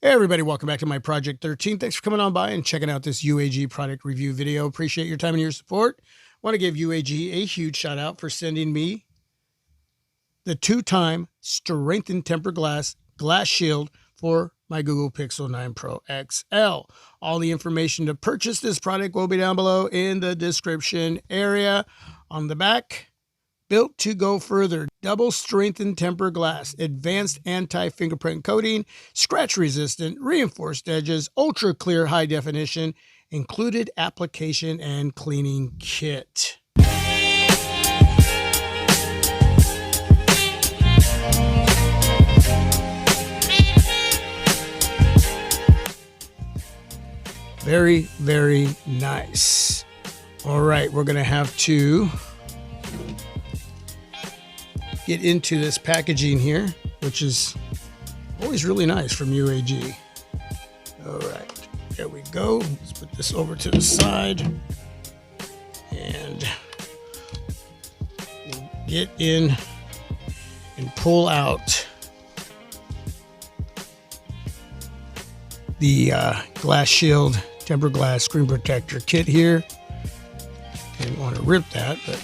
Hey everybody, welcome back to my Project 13. Thanks for coming on by and checking out this UAG product review video. Appreciate your time and your support. Want to give UAG a huge shout out for sending me the 2-time strengthened tempered glass shield for my Google Pixel 9 Pro XL. All the information to purchase this product will be down below in the description area. On the back, built to go further, double strengthened tempered glass, advanced anti-fingerprint coating, scratch resistant, reinforced edges, ultra clear high definition, included application and cleaning kit. Very, very nice. All right, we're going to have to get into this packaging here, which is always really nice from UAG. All right, there we go. Let's put this over to the side and we'll get in and pull out the glass shield tempered glass screen protector kit here. Didn't want to rip that, but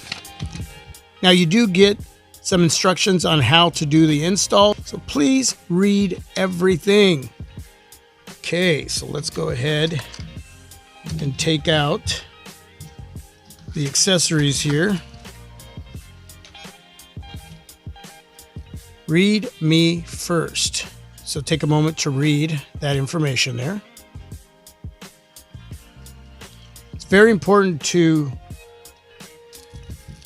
now you do get some instructions on how to do the install, so please read everything. Okay, so let's go ahead and take out the accessories here. Read me first. So take a moment to read that information there. It's very important to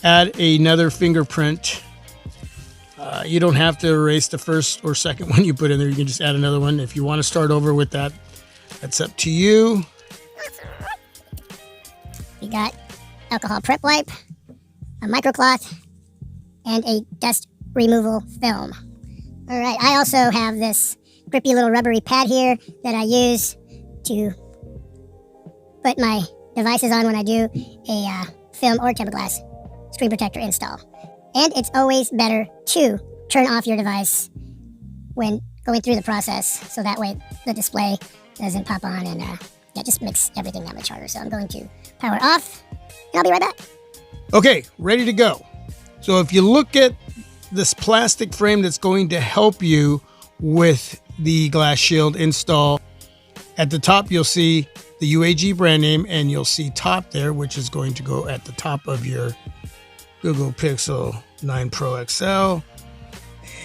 add another fingerprint. You don't have to erase the first or second one you put in there. You can just add another one. If you want to start over with that, that's up to you. We got alcohol prep wipe, a microcloth, and a dust removal film. All right, I also have this grippy little rubbery pad here that I use to put my devices on when I do a film or tempered glass screen protector install. And it's always better to turn off your device when going through the process, so that way the display doesn't pop on and that just makes everything that much harder. So I'm going to power off and I'll be right back. Okay, ready to go. So if you look at this plastic frame that's going to help you with the glass shield install, at the top you'll see the UAG brand name and you'll see top there, which is going to go at the top of your Google Pixel 9 Pro XL,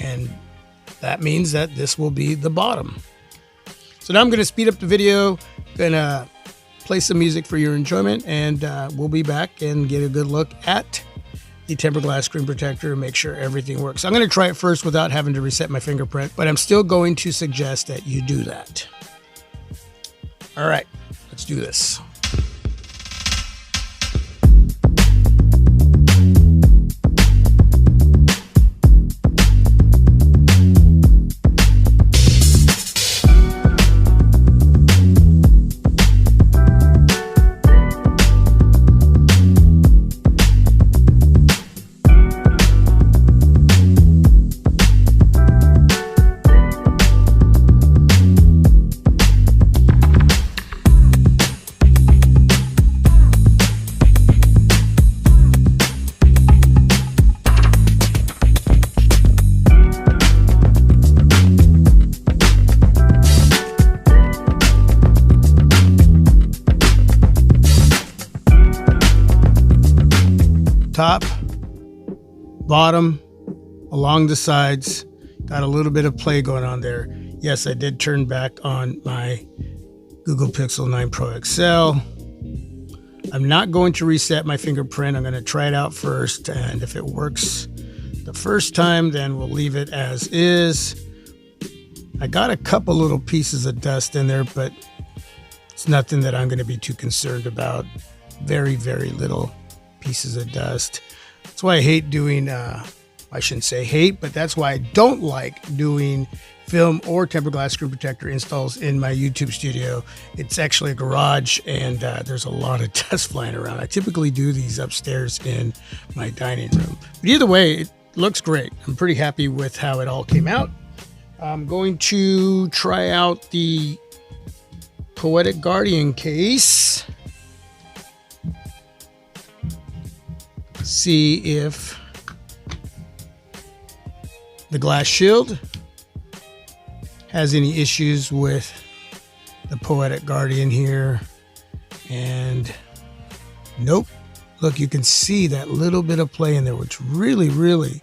and that means that this will be the bottom. So now I'm going to speed up the video, gonna play some music for your enjoyment, and we'll be back and get a good look at the tempered glass screen protector and make sure everything works. I'm going to try it first without having to reset my fingerprint, but I'm still going to suggest that you do that. All right, let's do this. Top, bottom, along the sides, got a little bit of play going on there. Yes, I did turn back on my Google Pixel 9 Pro XL. I'm not going to reset my fingerprint. I'm going to try it out first, and if it works the first time, then we'll leave it as is. I got a couple little pieces of dust in there, but it's nothing that I'm going to be too concerned about. Very, very little pieces of dust. That's why I hate doing, I shouldn't say hate, but that's why I don't like doing film or tempered glass screen protector installs in my YouTube studio. It's actually a garage and there's a lot of dust flying around. I typically do these upstairs in my dining room. But either way, it looks great. I'm pretty happy with how it all came out. I'm going to try out the Poetic Guardian case. See if the glass shield has any issues with the Poetic Guardian here. And nope. Look, you can see that little bit of play in there, which really, really,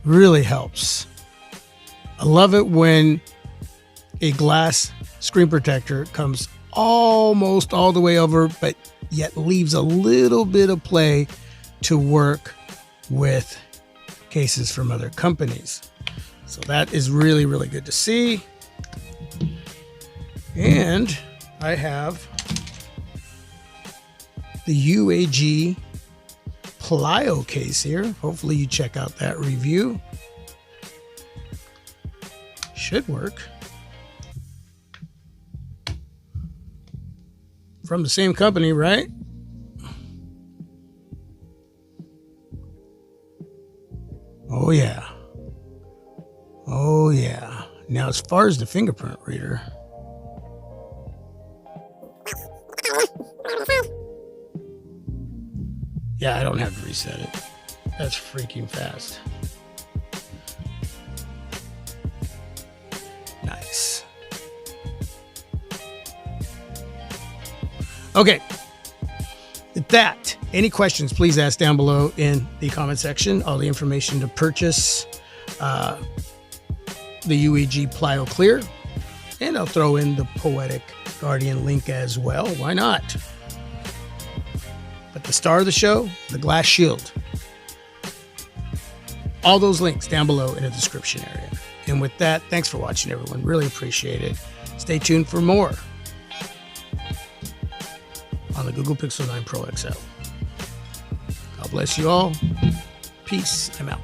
really helps. I love it when a glass screen protector comes almost all the way over, but yet leaves a little bit of play to work with cases from other companies. So that is really, really good to see. And I have the UAG Plyo case here. Hopefully you check out that review. Should work. From the same company, right? Oh yeah. Oh yeah. Now as far as the fingerprint reader, yeah, I don't have to reset it. That's freaking fast. Nice. Okay. With that, any questions, please ask down below in the comment section. All the information to purchase the UAG Plyo Clear. And I'll throw in the Poetic Guardian link as well. Why not? But the star of the show, the glass shield. All those links down below in the description area. And with that, thanks for watching, everyone. Really appreciate it. Stay tuned for more on the Google Pixel 9 Pro XL. God bless you all. Peace. I'm out.